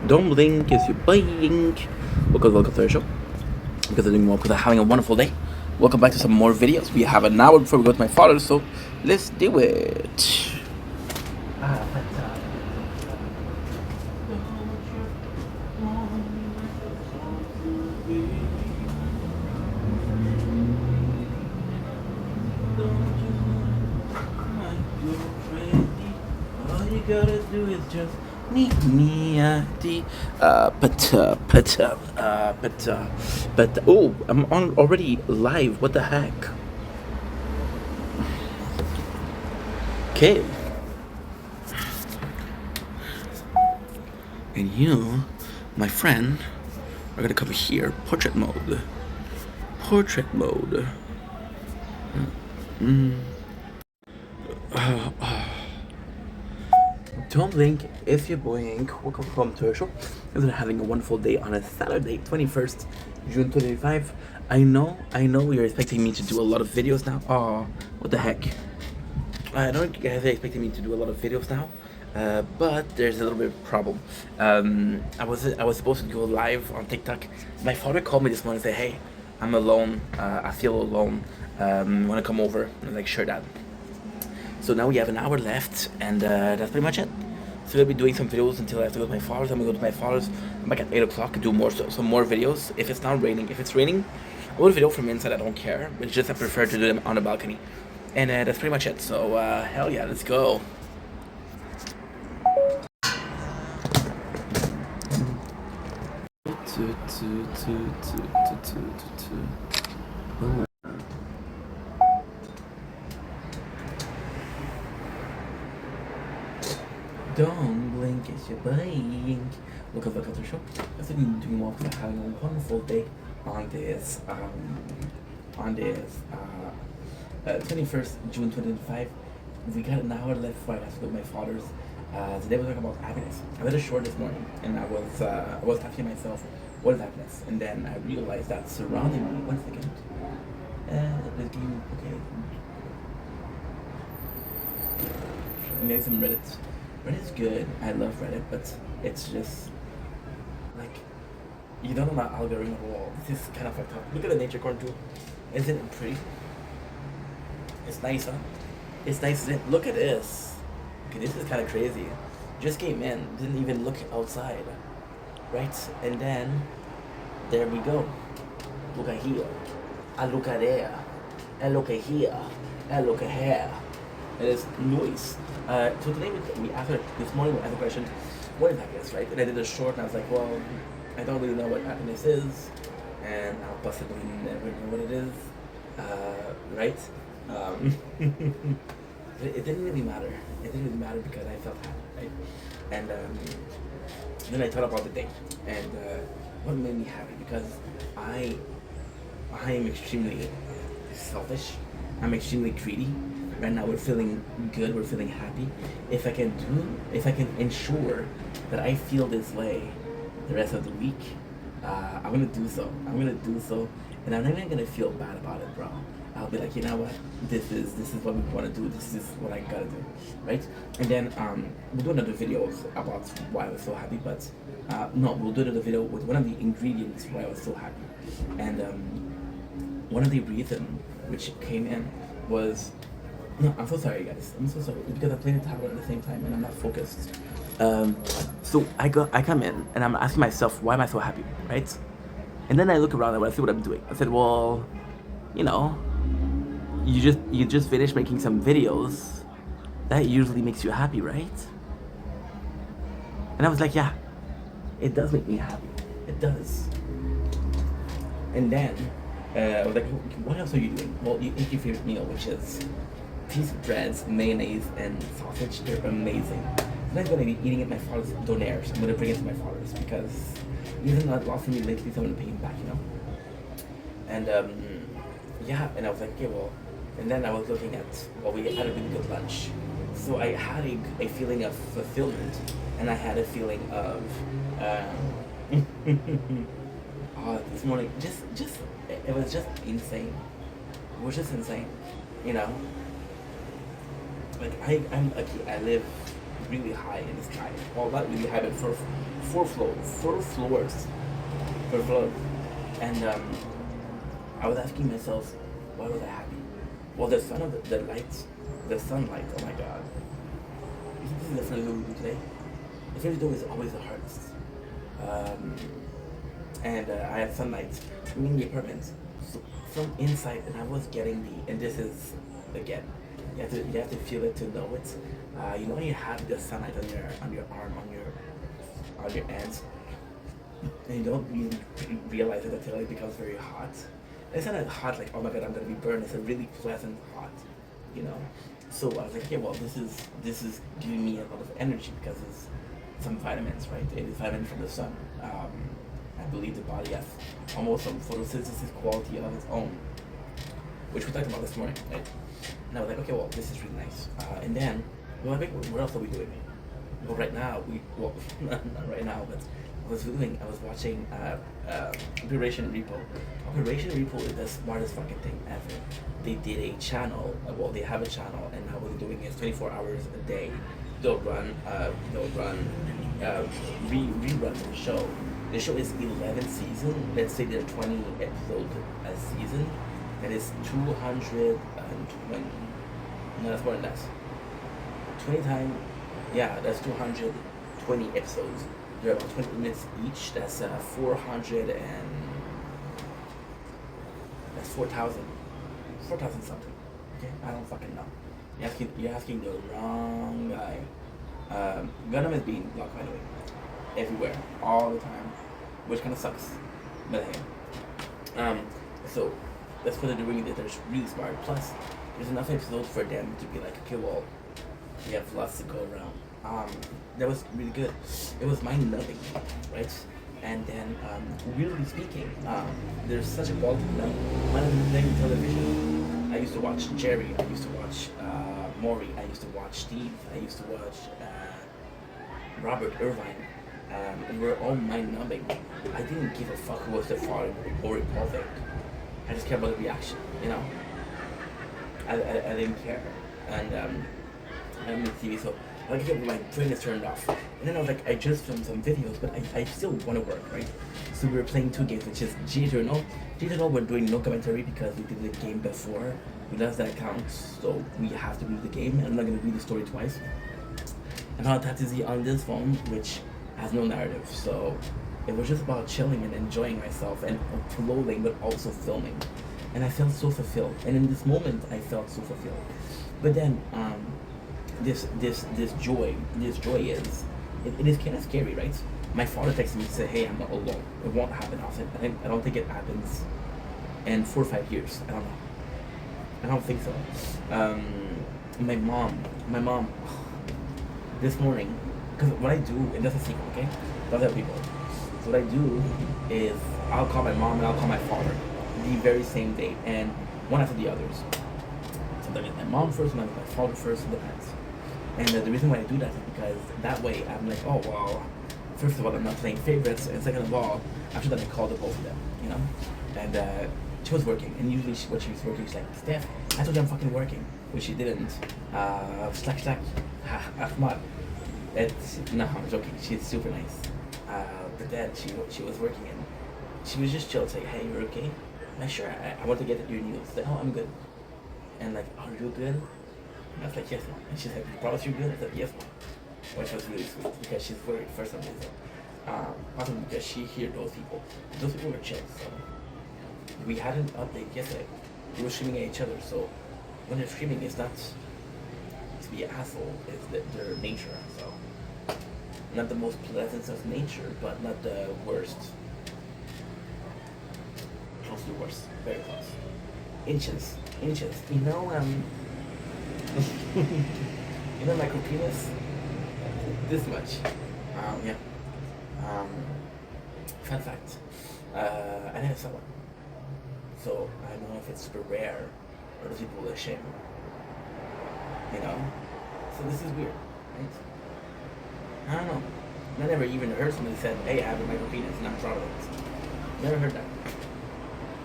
Don't blink as you blink. Welcome to the show. Because I'm doing well, because I'm having a wonderful day. Welcome back to some more videos. We have an hour before we go to my father, so let's do it. All you gotta do is just meet me at the but oh, I'm on already live. What the heck? Okay. And you, my friend, are gonna come here. Portrait mode. Portrait mode. Don't blink, it's your boy Ink. Welcome home to our show. We're having a wonderful day on a Saturday, 21st June 2025. I know you're expecting me to do a lot of videos now. Oh, what the heck? I don't think you guys are expecting me to do a lot of videos now. But there's a little bit of a problem. I was supposed to go live on TikTok. My father called me this morning and said, "Hey, I'm alone. I feel alone. Wanna come over?" And I was like, "Sure, Dad." So now we have an hour left, and that's pretty much it. So I'll be doing some videos until I have to go to my father's. I'm gonna go to my father's. I'm back at 8 o'clock and do some more videos. If it's not raining, if it's raining, I'll do a video from inside. I don't care. It's just I prefer to do them on the balcony, and that's pretty much it. So hell yeah, let's go. Don't blink, it's your blink. Welcome back to the show. I've been doing well because I'm having a wonderful day on this 21st June 2025. We got an hour left before I have to go to my father's. Today we're talking about happiness. I read a short this morning, and I was asking myself, what is happiness? And then I realized that surrounding me. 1 second. Let's give you okay. Maybe some Reddit. Reddit's good. I love Reddit, but it's just like you don't know my algorithm at all. This is kind of fucked up. Look at the nature corn too. Isn't it pretty? It's nice, huh? It's nice, isn't it? Look at this. Okay, this is kind of crazy. Just came in, didn't even look outside, right? And then there we go. Look at here. I look at there. I look at here. I look at here. It is noise. So today we after this morning we asked the question, what is happiness, right? And I did a short and I was like, well, I don't really know what happiness is, and I'll possibly never know what it is, right? It didn't really matter. It didn't really matter because I felt happy, right? And then I thought about the day and what made me happy, because I am extremely selfish. I'm extremely greedy. Right now we're feeling good, we're feeling happy. If I can ensure that I feel this way the rest of the week, I'm gonna do so. And I'm not even gonna feel bad about it, bro. I'll be like, you know what? This is what we wanna do, this is what I gotta do. Right? And then we'll do another video about why I was so happy, but no, we'll do another video with one of the ingredients why I was so happy. And one of the reasons which came in was, no, I'm so sorry, guys. I'm so sorry because I'm playing the tablet at the same time and I'm not focused. So I come in and I'm asking myself, why am I so happy, right? And then I look around and I see what I'm doing. I said, well, you know, you just finished making some videos. That usually makes you happy, right? And I was like, yeah, it does make me happy. It does. And then I was like, what else are you doing? Well, you eat your favorite meal, which is piece of breads, mayonnaise, and sausage. They're amazing. And I'm gonna be eating at my father's donaires. I'm gonna bring it to my father's because even though I've lost me lately, so I'm gonna pay him back, you know? And yeah, and I was like, okay, well, and then I was looking at, well, we had a really good lunch. So I had a feeling of fulfillment, and I had a feeling of, oh, this morning, it was just insane. It was just insane, you know? Like, I'm lucky. I live really high in the sky. Well, not really high, but four floors, four floors. And I was asking myself, why was I happy? Well, the sun of the lights, the sunlight. Oh my God! This is the first video we do today. The first video is always the hardest. And I had sunlight in the apartment from inside, and I was getting and this is again, you have to feel it to know it. You know when you have the sunlight on your arm, on your hands, and you don't really realize it until it becomes very hot. It's not a hot like, oh my God, I'm gonna be burned. It's a really pleasant hot, you know. So I was like, okay, well, this is giving me a lot of energy because it's some vitamins, right? It is vitamin from the sun. I believe the body has almost some photosynthesis quality of its own, which we talked about this morning, right? And I was like, okay, well, this is really nice. And then, well, I think, what else are we doing? Well, right now, not right now, but I was watching Operation Repo. Operation Repo is the smartest fucking thing ever. They did a channel, well, they have a channel, and now what they're doing is 24 hours a day. They'll run reruns of the show. The show is 11 seasons. Let's say there are 20 episodes a season. That is 220. No, that's more than that. 20 times, yeah, that's 220 episodes. They're about 20 minutes each. That's 400 and that's 4,000 something. Okay, I don't fucking know. You're asking the wrong guy. Gundam is being blocked, by the way, everywhere, all the time, which kind of sucks. But hey, so that's what they're doing. That they're really smart. Plus, there's enough episodes for them to be like, okay, well, we have lots to go around. That was really good. It was mind-numbing, right? And then, weirdly speaking, there's such a quality to them. When I was playing television, I used to watch Jerry. I used to watch Maury. I used to watch Steve. I used to watch Robert Irvine. And we're all mind-numbing. I didn't give a fuck who was the father or repulsive. I just cared about the reaction, you know? I didn't care. And I'm on TV, so like my brain is turned off. And then I was like, I just filmed some videos, but I still want to work, right? So we were playing two games, which is G Eternal. G Eternal, we're doing no commentary because we did the game before. We lost that account, so we have to read the game. And I'm not going to read the story twice. And Final Fantasy on this phone, which has no narrative, so it was just about chilling and enjoying myself and uploading, but also filming. And I felt so fulfilled. And in this moment, I felt so fulfilled. But then, this joy is, it is kind of scary, right? My father texted me to say, hey, I'm not alone. It won't happen often. I don't think it happens in 4 or 5 years. I don't know. I don't think so. My mom, this morning, because what I do, and that's a secret, okay? Don't tell people. So what I do is I'll call my mom and I'll call my father the very same day, and one after the others. Sometimes it's my mom first, sometimes it's my father first, it depends. And the reason why I do that is because that way I'm like, oh, well, first of all, I'm not playing favorites, and second of all, after that I called the both of them, you know? And she was working, and usually when she was working, she's like, Steph, I told you I'm fucking working, which she didn't. Slack, Ahmad. No, I'm joking, she's super nice. But then she was working, and she was just chill, saying, hey, you're okay? I'm like, sure, I want to get your news. Like, oh, I'm good. And like, are you good? And I was like, yes, mom. And she's like, you promise you're good? I said, yes, mom. Which was really sweet because she's worried for some reason. Possibly because she heard those people. Those people were chill, so. We had an update yesterday. We were screaming at each other, so when they're screaming, it's not to be an asshole, it's their nature, so. Not the most pleasant of nature, but not the worst. Close to the worst. Very close. Inches. You know, you know micropenis? This much. Yeah. Fun fact. I never saw one. So I don't know if it's super rare or those people will shame. You know? So this is weird, right? I don't know. I never even heard somebody said, hey, I have a micropenis and I'm proud of it. Never heard that.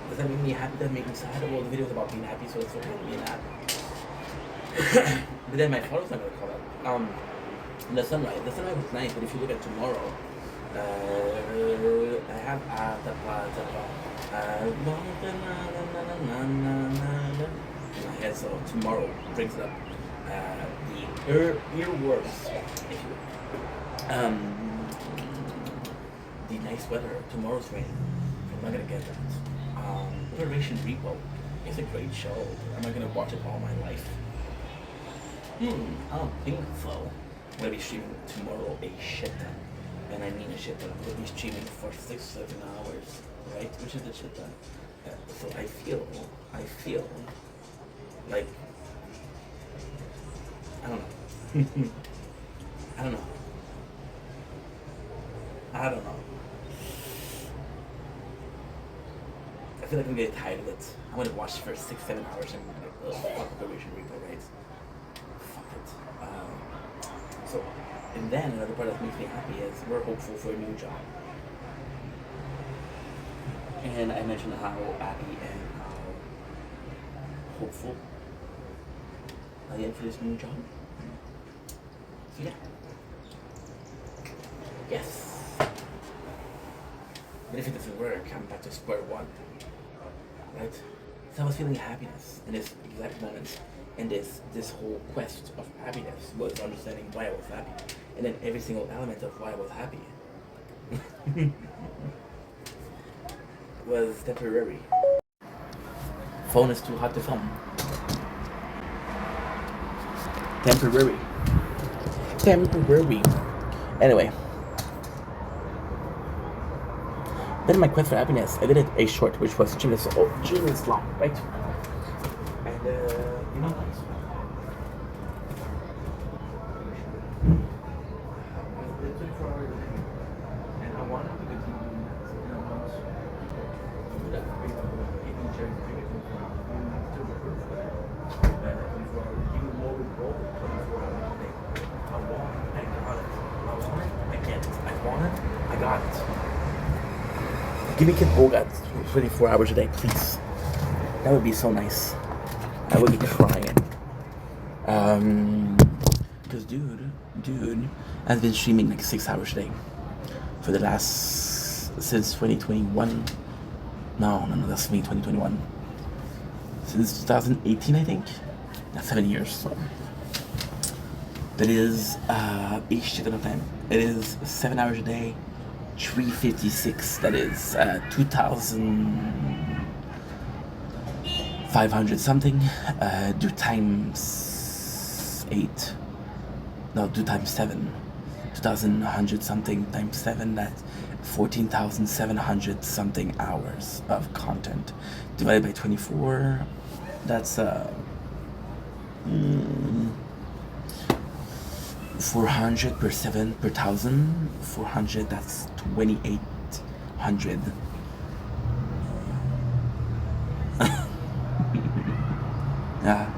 Does that make me happy? Does that make me sad? Well, the video's about being happy, so it's okay to be happy. But then my father's not gonna call that. The sunrise. The sunrise was nice, but if you look at tomorrow, I have in my head, so tomorrow brings up the earworms, if you will. The nice weather. Tomorrow's rain. I'm not gonna get that. Operation Repo is a great show. Am I gonna watch it all my life? I don't think so. I'm gonna be streaming tomorrow a shit ton. And I mean a shit ton. I'm gonna be streaming for 6-7 hours, right? Which is a shit ton. So I feel like, I don't know. I don't know. I don't know. I feel like I'm getting tired of it. I'm gonna watch it for 6-7 hours and be like, fuck Operation Repo, right? Fuck it. So, and then another part that makes me happy is we're hopeful for a new job. And I mentioned how happy and how hopeful I am for this new job. So yeah. Yes. But if it doesn't work, I'm back to square one. Right? So I was feeling happiness in this exact moment. And this whole quest of happiness was understanding why I was happy. And then every single element of why I was happy was temporary. Phone is too hot to film. Temporary. Anyway. Then my quest for happiness, I did it a short, which was 2 minutes long, right? And you know what? And I wanted to continue doing that. And I want to do that based on eating cherry cricket for even more with gold 24 hours a day. I want it, I got it. I want it, I get it. I want it, I got it. Give me Kid Bogat 24 hours a day, please. That would be so nice. I would be crying. Cause dude has been streaming like 6 hours a day for the since 2021. No, that's me, 2021. Since 2018, I think. That's 7 years. So that is a shit ton of time. It is 7 hours a day. 356, that is 2,500 something, do times 8, no, do times 7, 2,100 something times 7, that's 14,700 something hours of content, divided by 24, that's 400 per 7 per 1,000. 400, that's 2,800. Yeah,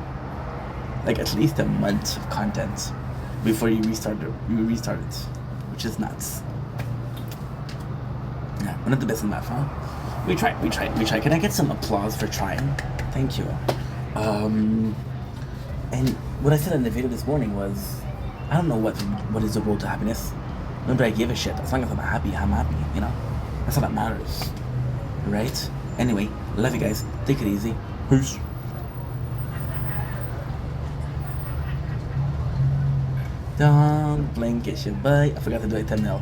like at least a month of content before you restart it, which is nuts. Yeah, we're not the best in math, huh? We try. Can I get some applause for trying? Thank you. And what I said in the video this morning was, I don't know what is the road to happiness. Nor do I give a shit. As long as I'm happy, you know? That's all that matters. Right? Anyway, love you guys. Take it easy. Peace. Don't blink, it's your bye. I forgot to do a thumbnail.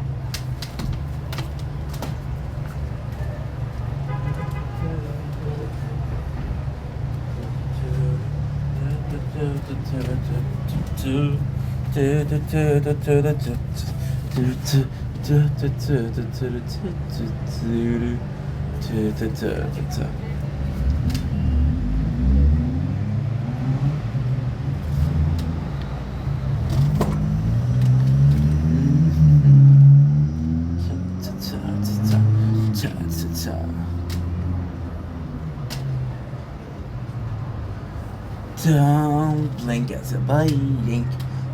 Don't blink as a blink.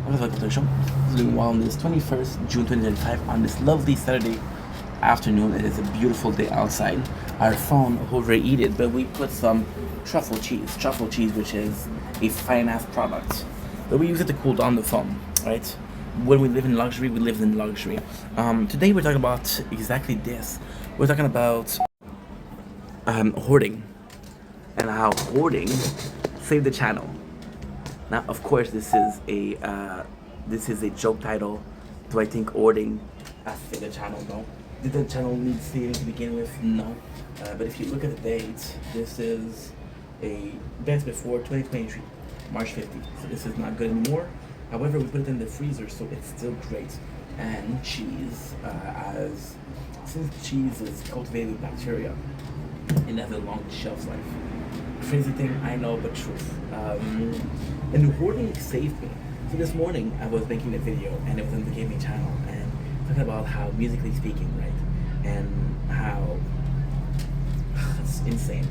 What if I put the show? Doing well on this 21st June 2025 on this lovely Saturday afternoon. It is a beautiful day outside. Our phone overheated, but we put some truffle cheese, which is a fine ass product. But we use it to cool down the phone, right? when we live in luxury, we live in luxury. Today we're talking about exactly this. We're talking about hoarding and how hoarding saved the channel. Now, of course, this is a joke title. Do I think hoarding saved the channel? No. Did the channel need saving to begin with? No. But if you look at the date, this is a best before 2023, March 15th. So this is not good anymore. However, we put it in the freezer, so it's still great. And cheese, since cheese is cultivated with bacteria, it has a long shelf life. Crazy thing, I know, but truth. And hoarding saved me. So this morning, I was making a video, and it was on the gaming channel, and talking about how musically speaking, right, and how it's insane.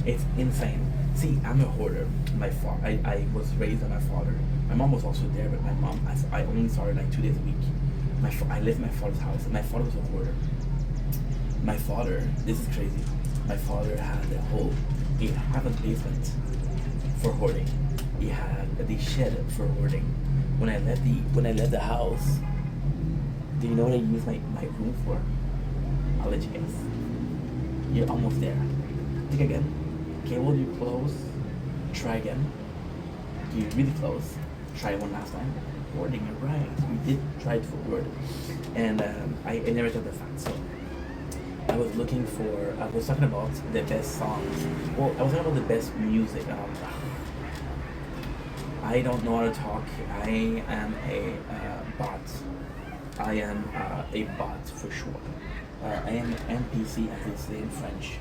It's insane. See, I'm a hoarder. I was raised by my father. My mom was also there, but my mom, I only saw her like 2 days a week. I lived in my father's house, and my father was a hoarder. My father, this is crazy. My father had he had a basement for hoarding. He had the shed for hoarding. When I left the house, do you know what I used my room for? I'll let you guess. You're almost there. Think again. Cable you close. Try again. You're really close. Try one last time. Hoarding, you're right. We did try to hoard. And I never thought the fact. So I was talking about the best songs. Well, I was talking about the best music. I don't know how to talk. I am a bot. I am a bot for sure. I am an NPC, as they say in French.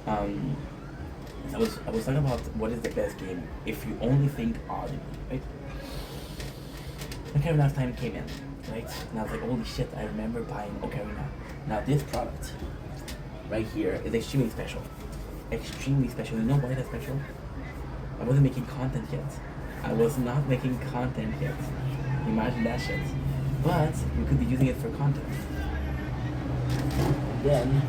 I was talking about what is the best game if you only think audibly, right? Ocarina of Time came in, right? And I was like, holy shit, I remember buying Ocarina. Now this product, right here, is extremely special. Extremely special. You know why that's special? I wasn't making content yet. I was not making content yet. Imagine that shit. But we could be using it for content. Then,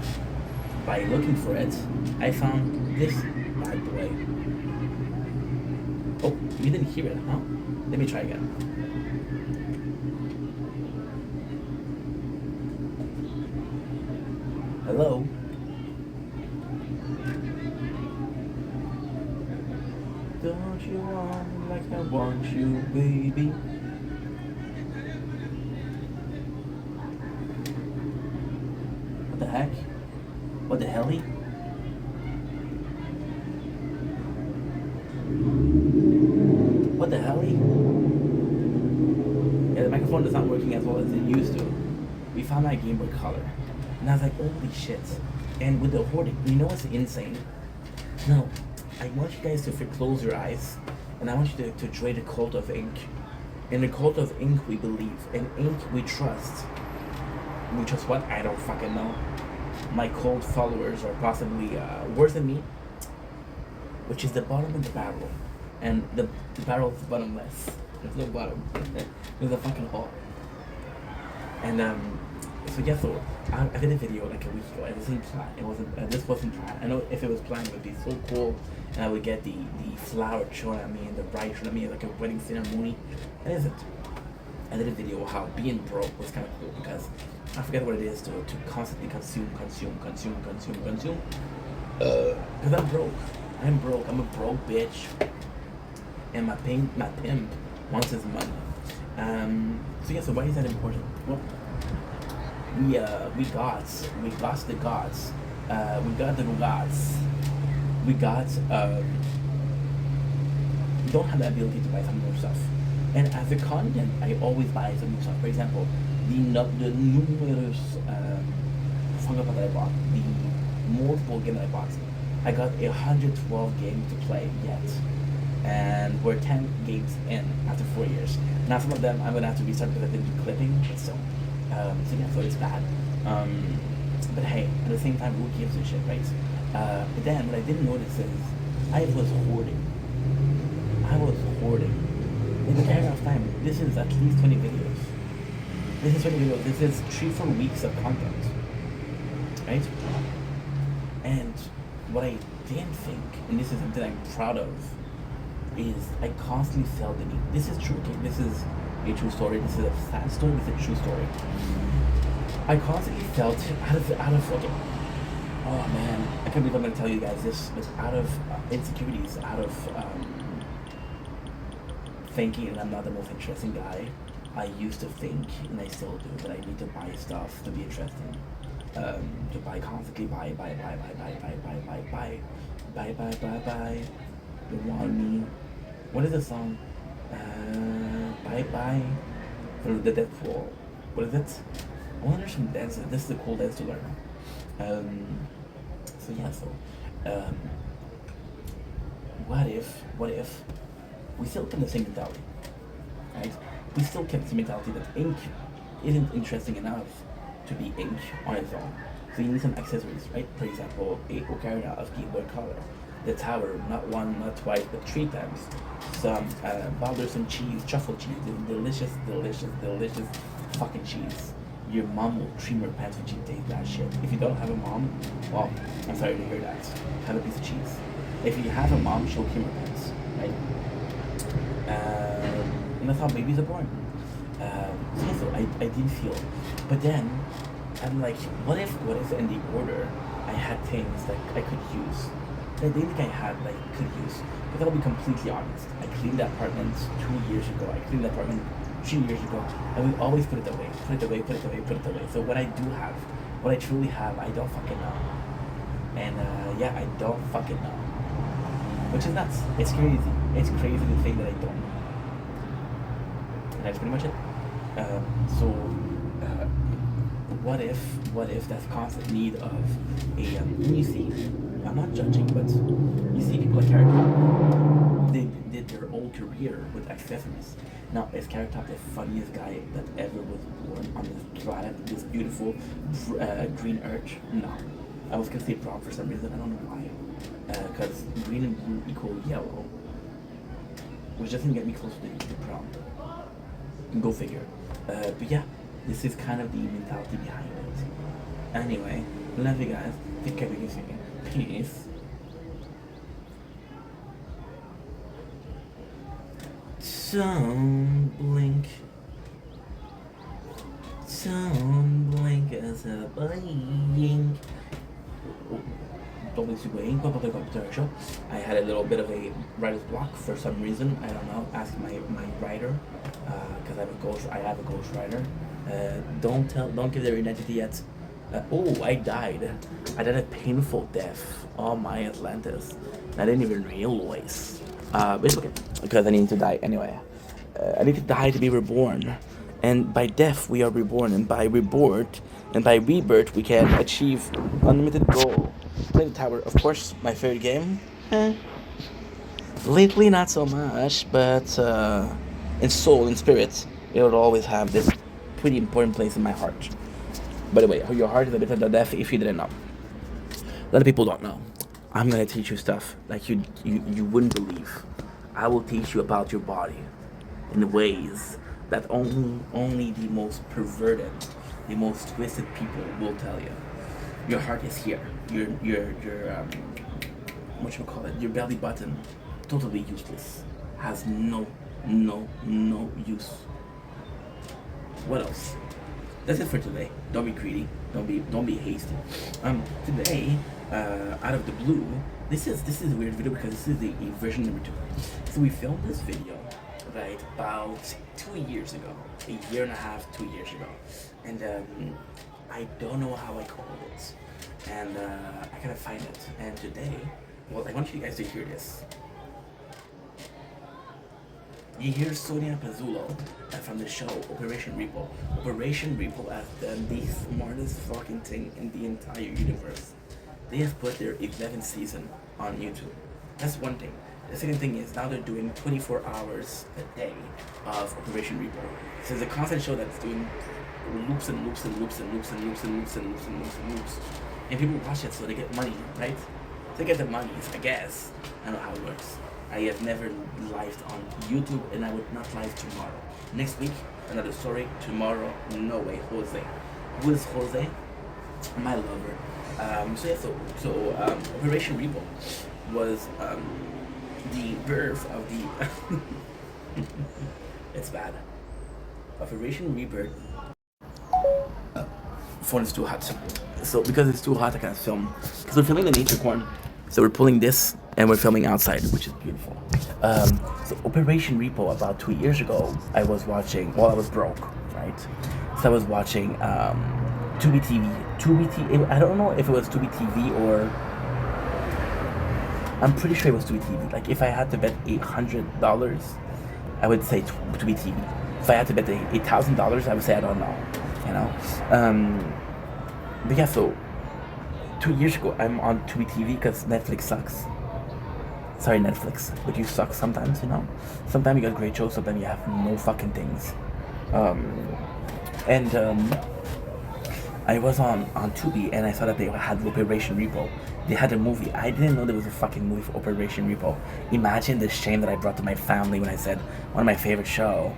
by looking for it, I found this bad boy. Oh, you didn't hear it, huh? Let me try again. Hello? Don't you want me like I want you, baby? What the heck? What the helly? What the helly? Yeah, the microphone is not working as well as it used to. We found my Game Boy Color. And I was like, holy shit. And with the hoarding, you know what's insane? No, I want you guys to close your eyes, and I want you to join the cult of ink. In the cult of ink, we believe. In ink, we trust. We trust what? I don't fucking know. My cult followers are possibly worse than me, which is the bottom of the barrel. And the barrel is bottomless. There's no bottom. There's a fucking hole. And so yeah, so I did a video like a week ago. It wasn't planned. It wasn't. This wasn't planned. I know if it was planned, it would be so cool, and I would get the flower thrown at me and the bride thrown at me like a wedding ceremony. It isn't. I did a video how being broke was kind of cool because I forget what it is to constantly consume. Because I'm broke. I'm a broke bitch, and my pimp wants his money. So yeah. So why is that important? Well, we got the gods. We got the gods. We don't have the ability to buy some more stuff. And as a content, I always buy some new stuff. For example, the numerous Funko that I bought, the multiple games that I bought. I got 112 games to play yet. And we're 10 games in after 4 years. Now some of them I'm gonna have to restart because I didn't do clipping, but still. So yeah, so it's bad. But hey, at the same time, who gives a shit, right? But then what I didn't notice is I was hoarding. In the Ocarina of Time, this is at least 20 videos. This is 3-4 weeks of content, right? And what I didn't think, and this is something I'm proud of, is I constantly felt the need. This is true, okay? This is a true story. This is a sad story, but it's a true story. I constantly felt okay. Oh man, I can't believe I'm gonna tell you guys this, but out of insecurities, out of thinking that I'm not the most interesting guy, I used to think, and I still do, that I need to buy stuff to be interesting. To buy constantly, buy. You want me? What is the song? Bye. The Deadpool. What is it? I want to learn some dance. This is a cool dance to learn. So what if we still kept the same mentality, right? We still kept the mentality that ink isn't interesting enough to be ink on its own. So you need some accessories, right? For example, a ocarina of Game Boy Color, the tower, not one, not twice, but 3 times. Some Balderson cheese, truffle cheese, delicious fucking cheese. Your mom will cream her pants when she takes that shit. If you don't have a mom, well, I'm sorry to hear that. Have a piece of cheese. If you have a mom, she'll cream her pants, right? And that's how babies are born. So I did feel, but then I'm like, what if in the order I had things that I could use, that I didn't think I had, like, could use. But I'll be completely honest. I cleaned the apartment 2 years ago. I cleaned the apartment 3 years ago. I will always put it away. So what I do have, what I truly have, I don't fucking know. And I don't fucking know. Which is nuts. It's crazy. It's crazy to think that I don't know. And that's pretty much it. What if that constant need of a you see, I'm not judging, but you see people like Carrot Top, they did their whole career with accessories. Now, is Carrot Top the funniest guy that ever was born on this planet, this beautiful green earth? No. I was gonna say brown for some reason, I don't know why. Because green and blue equal yellow, which doesn't get me close to brown. Go figure. But yeah, this is kind of the mentality behind it. Anyway, love you guys. Take care of yourself. Peace. Don't blink as a blink. Don't be super ink. I had a little bit of a writer's block for some reason. I don't know. Ask my writer, because I have a ghost writer. Don't give their identity yet. I died. I died a painful death. Oh my Atlantis. I didn't even realize. It's okay, because I need to die anyway. I need to die to be reborn. And by death we are reborn, and by rebirth we can achieve unlimited goal. Play the tower, of course, my favorite game. Lately not so much, but in soul, in spirit, it will always have this pretty important place in my heart. By the way, your heart is a bit of the death if you didn't know. A lot of people don't know. I'm gonna teach you stuff like you wouldn't believe. I will teach you about your body in ways that only the most perverted, the most twisted people will tell you. Your heart is here. Your your belly button, totally useless. Has no use. What else? That's it for today. Don't be greedy. Don't be hasty. Today, out of the blue, this is a weird video because this is a version number 2. So we filmed this video right about 2 years ago, a year and a half, 2 years ago, and I don't know how I called it, and I gotta find it. And today, well, I want you guys to hear this. You hear Sonia Pazzulo from the show Operation Repo. Operation Repo as the smartest fucking thing in the entire universe. They have put their 11th season on YouTube. That's one thing. The second thing is now they're doing 24 hours a day of Operation Repo. So it's a constant show that's doing loops and loops and loops and loops and loops and loops and loops and loops and loops. And people watch it so they get money, right? They get the money, I guess. I don't know how it works. I have never lived on YouTube, and I would not live tomorrow. Next week, another story. Tomorrow, no way, Jose. Who is Jose? My lover. Operation Repo was the birth of the. It's bad. Operation Rebirth. Phone is too hot. So because it's too hot, I can't film. Because we're filming the nature corn. So we're pulling this and we're filming outside, which is beautiful. So Operation Repo, about 2 years ago, I was watching while I was broke, right? So I was watching Tubi TV. Tubi TV. I don't know if it was Tubi TV or I'm pretty sure it was Tubi TV. Like if I had to bet $800, I would say Tubi TV. If I had to bet $8,000, I would say I don't know. You know. But yeah, so 2 years ago, I'm on Tubi TV because Netflix sucks. Sorry, Netflix, but you suck sometimes, you know? Sometimes you got great shows, sometimes you have no fucking things. I was on Tubi and I saw that they had Operation Repo. They had a movie. I didn't know there was a fucking movie for Operation Repo. Imagine the shame that I brought to my family when I said one of my favorite show,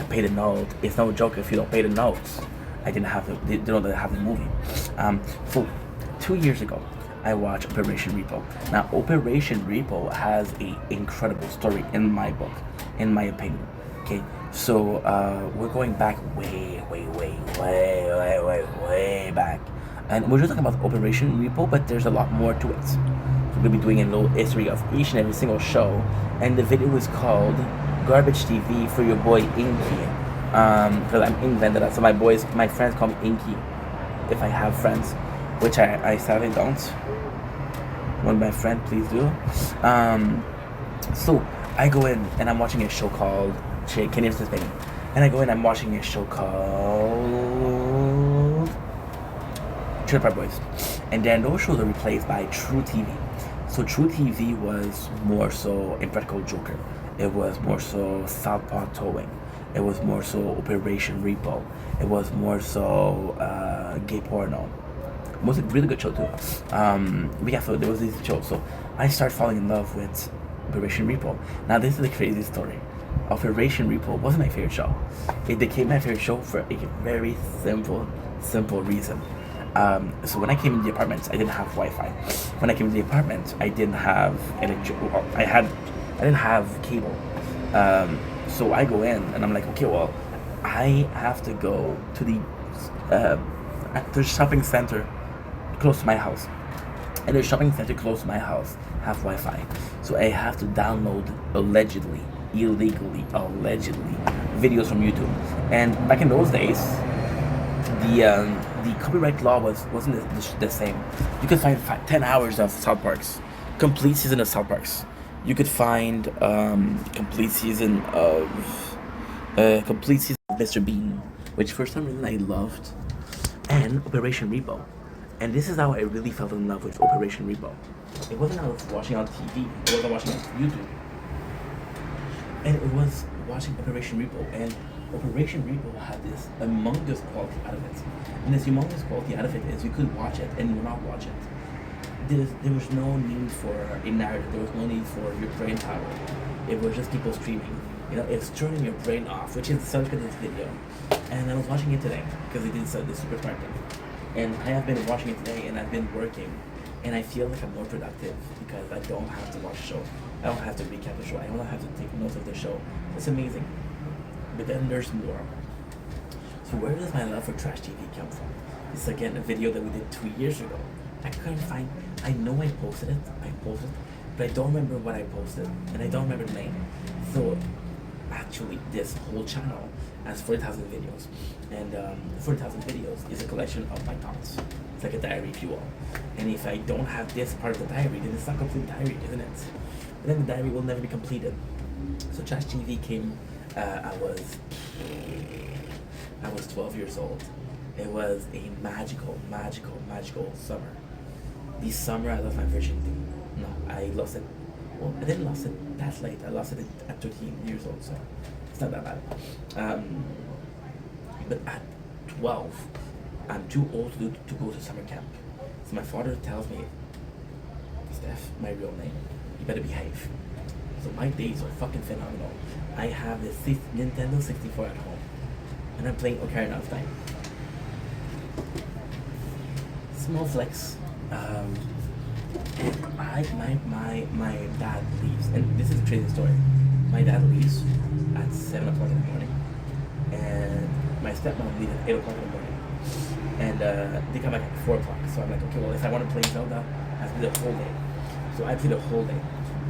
Pay the Note. It's no joke if you don't pay the notes. I didn't have they don't have the movie. So 2 years ago, I watched Operation Repo. Now, Operation Repo has a incredible story in my book, in my opinion. Okay, so we're going back way back, and we're just talking about Operation Repo, but there's a lot more to it. So we're gonna be doing a little history of each and every single show, and the video is called Garbage TV for your boy Inky. Because I'm invented, so my friends call me Inky, if I have friends, which I sadly don't. One of my friends, please do. So I go in and I'm watching a show called Can You Baby? And I go in and I'm watching a show called Trailer Park Boys. And then those shows are replaced by True TV. So True TV was more so Impractical Joker. It was more so Southpaw Towing. It was more so Operation Repo. It was more so Gay Porno. It was a really good show too. But yeah, so there was this show. So I started falling in love with Operation Repo. Now this is the crazy story. Operation Repo wasn't my favorite show. It became my favorite show for a very simple reason. So when I came in the apartment, I didn't have Wi-Fi. When I came to the apartment, I didn't have I didn't have cable. So I go in and I'm like, okay, well, I have to go to the shopping center close to my house. And the shopping center close to my house have Wi-Fi. So I have to download illegally, videos from YouTube. And back in those days, the copyright law wasn't the same. You could find 10 hours of South Parks, complete season of South Parks. You could find complete season of Mr. Bean, which for some reason I loved, and Operation Repo. And this is how I really fell in love with Operation Repo. It wasn't I was watching on TV, it wasn't watching on YouTube. And it was watching Operation Repo, and Operation Repo had this humongous quality out of it. And this humongous quality out of it is you could watch it and you not watch it. There was no need for a narrative. There was no need for your brain power. It was just people streaming. You know, it's turning your brain off, which is the subject of this video. And I was watching it today because they did the super smart thing. And I have been watching it today, and I've been working, and I feel like I'm more productive because I don't have to watch the show. I don't have to recap the show. I don't have to take notes of the show. It's amazing. But then there's more. So where does my love for trash TV come from? It's again a video that we did 2 years ago. I couldn't find. I know I posted it, but I don't remember what I posted, and I don't remember the name. So actually, this whole channel has 40,000 videos, and 40,000 videos is a collection of my thoughts. It's like a diary, if you will. And if I don't have this part of the diary, then it's not a complete diary, isn't it? And then the diary will never be completed. So Trash TV came. I was 12 years old. It was a magical summer. This summer I lost my virginity. No, I lost it. Well, I didn't lose it that late. I lost it at 13 years old, so it's not that bad. But at 12, I'm too old to go to summer camp. So my father tells me, Steph, my real name, you better behave. So my days are fucking phenomenal. I have this Nintendo 64 at home, and I'm playing Ocarina of Time. Small flex. My dad leaves, and this is a crazy story. My dad leaves at 7 o'clock in the morning, and my stepmom leaves at 8 o'clock in the morning, and they come back at 4 o'clock. So I'm like, okay, well, if I want to play Zelda, I have to play the whole day. So I played the whole day.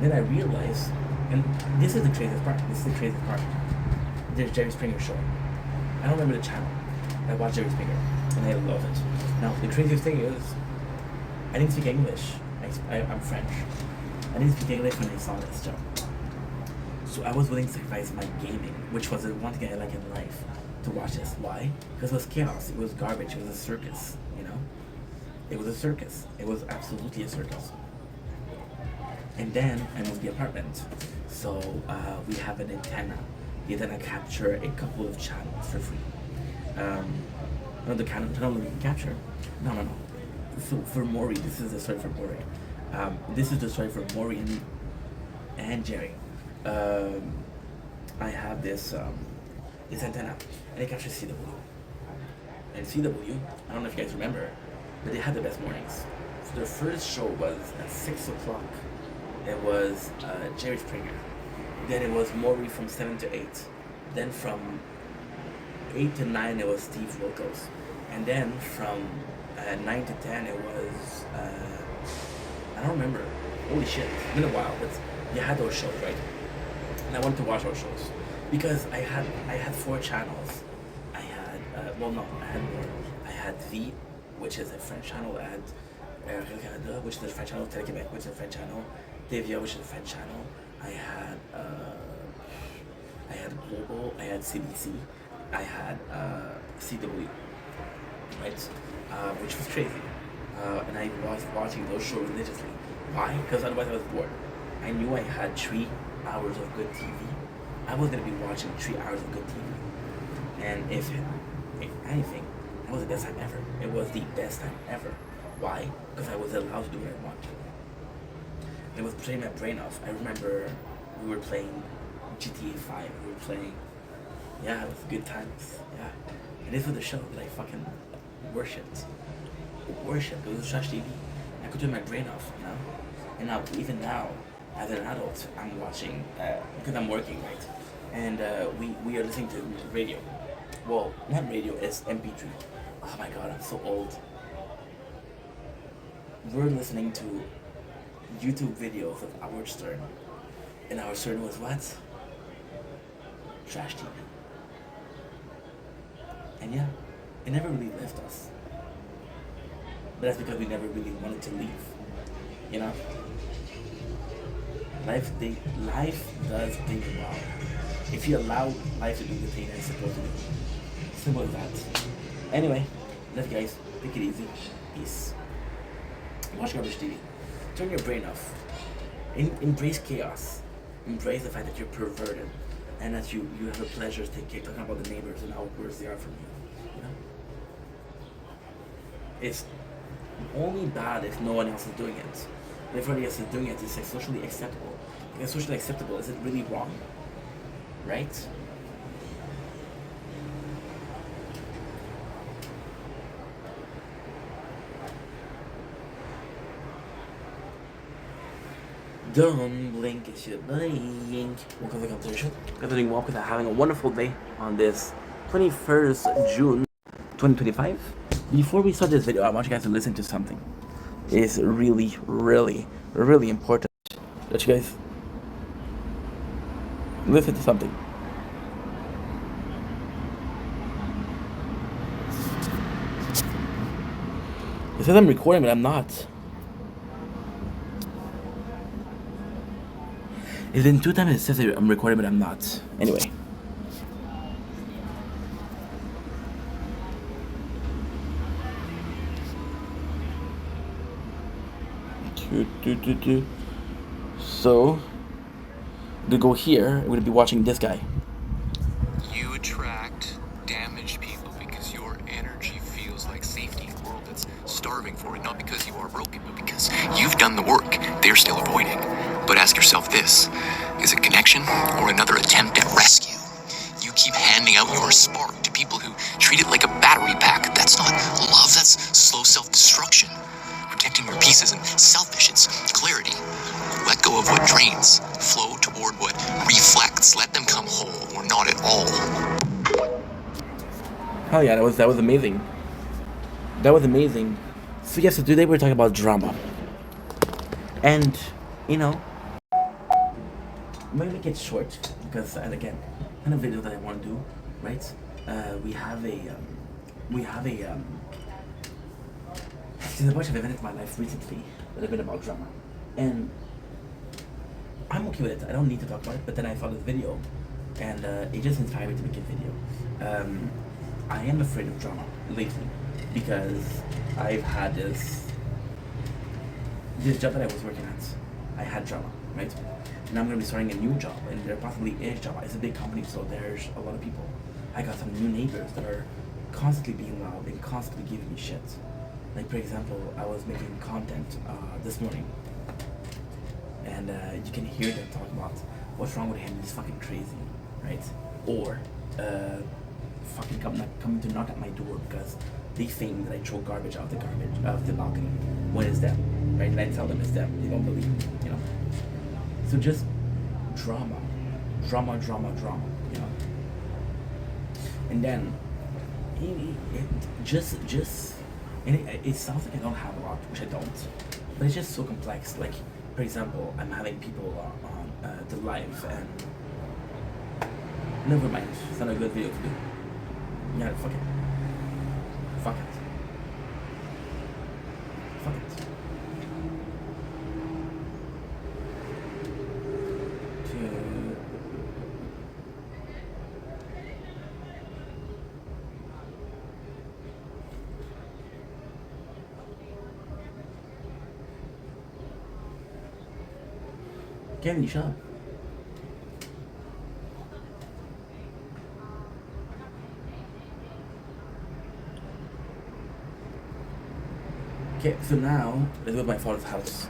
Then I realized, and this is the craziest part. This is the craziest part. There's Jerry Springer show. I don't remember the channel. I watched Jerry Springer, and I love it. Now the craziest thing is, I didn't speak English. I'm French. I didn't speak English when I saw this show. So I was willing to sacrifice my gaming, which was the one thing I like in life, to watch this. Why? Because it was chaos. It was garbage. It was a circus. You know, it was a circus. It was absolutely a circus. And then I moved the apartment, so we have an antenna. The antenna capture a couple of channels for free. No, the channel we can capture. No. So for Maury, this is the story for Maury. This is the story for Maury and Jerry. I have this antenna, and it captures CW. And CW, I don't know if you guys remember, but they had the best mornings. So their first show was at 6 o'clock. It was Jerry Springer. Then it was Maury from 7 to 8. Then from 8 to 9 it was Steve Wilkos. And then from 9 to 10 it was, I don't remember. Holy shit, it's been a while, but you had those shows, right? And I wanted to watch those shows because I had 4 channels. I had, I had more. I had V, which is a French channel. I had Canada, which is a French channel. Télé-Québec, which is a French channel. TVA, which is a French channel. I had Global. I had CBC. I had CW, right? Which was crazy. And I was watching those shows religiously. Why? Because otherwise I was bored. I knew I had 3 hours of good TV. I was gonna be watching 3 hours of good TV. And if anything, that was the best time ever. It was the best time ever. Why? Because I was allowed to do what I want. It was playing my brain off. I remember we were playing GTA 5. We were playing, yeah, it was good times. Yeah. And this was the show that I fucking worshipped. It was trash TV. I could turn my brain off, you know? And now, even now, as an adult, I'm watching, because I'm working, right? And we are listening to radio. Well, not radio, it's MP3. Oh my god, I'm so old. We're listening to YouTube videos of Howard Stern. And Howard Stern was what? Trash TV. And yeah, it never really left us. But that's because we never really wanted to leave. You know? Life does things well. If you allow life to do the thing that it's supposed to do. Simple as that. Anyway, love you guys. Take it easy. Peace. Watch garbage TV. Turn your brain off. Embrace chaos. Embrace the fact that you're perverted and that you have the pleasure of talking about the neighbors and how worse they are from you. You know? It's only bad if no one else is doing it. If everybody else is doing it, it's like socially acceptable. If it's socially acceptable, is it really wrong? Right? Don't blink, it should blink. Welcome to the conversation. Continuing walk with having a wonderful day on this 21st June 2025. Before we start this video, I want you guys to listen to something. It's really, really, really important that you guys listen to something. It says I'm recording, but I'm not. It's been 2 times it says I'm recording, but I'm not. Anyway. So, to go here, we're gonna be watching this guy. You attract damaged people because your energy feels like safety in a world that's starving for it, not because you are broken, but because you've done the work they're still avoiding. But ask yourself this, is it connection or another attempt at rescue? You keep handing out your spark to people who treat it like a battery pack. That's not love, that's slow self-destruction. Protecting your peace isn't selfish, it's clarity. Let go of what drains, flow toward what reflects. Let them come whole or not at all. Hell yeah, that was amazing. That was amazing. So yeah, so today we're talking about drama, and you know, I'm gonna make it short because, and again, kind of video that I want to do, right? We have a there's a bunch of events in my life recently that have been about drama, and I'm okay with it. I don't need to talk about it. But then I saw this video, and it just inspired me to make a video. I am afraid of drama lately because I've had this job that I was working at. I had drama, right? And I'm gonna be starting a new job, and there possibly is drama. It's a big company, so there's a lot of people. I got some new neighbors that are constantly being loud and constantly giving me shit. Like for example, I was making content this morning, and you can hear them talk about what's wrong with him. He's fucking crazy, right? Or fucking coming to knock at my door because they think that I throw garbage out the balcony when it's them, right? And I tell them it's them. They don't believe me, you know. So just drama, drama, drama, drama, you know. And then it sounds like I don't have a lot, which I don't, but it's just so complex. Like, for example, I'm having people on the live, and never mind, it's not a good video to do. Yeah, fuck it. Fuck it. Fuck it. Kevin, shut up. Okay, so now let's go to my father's house.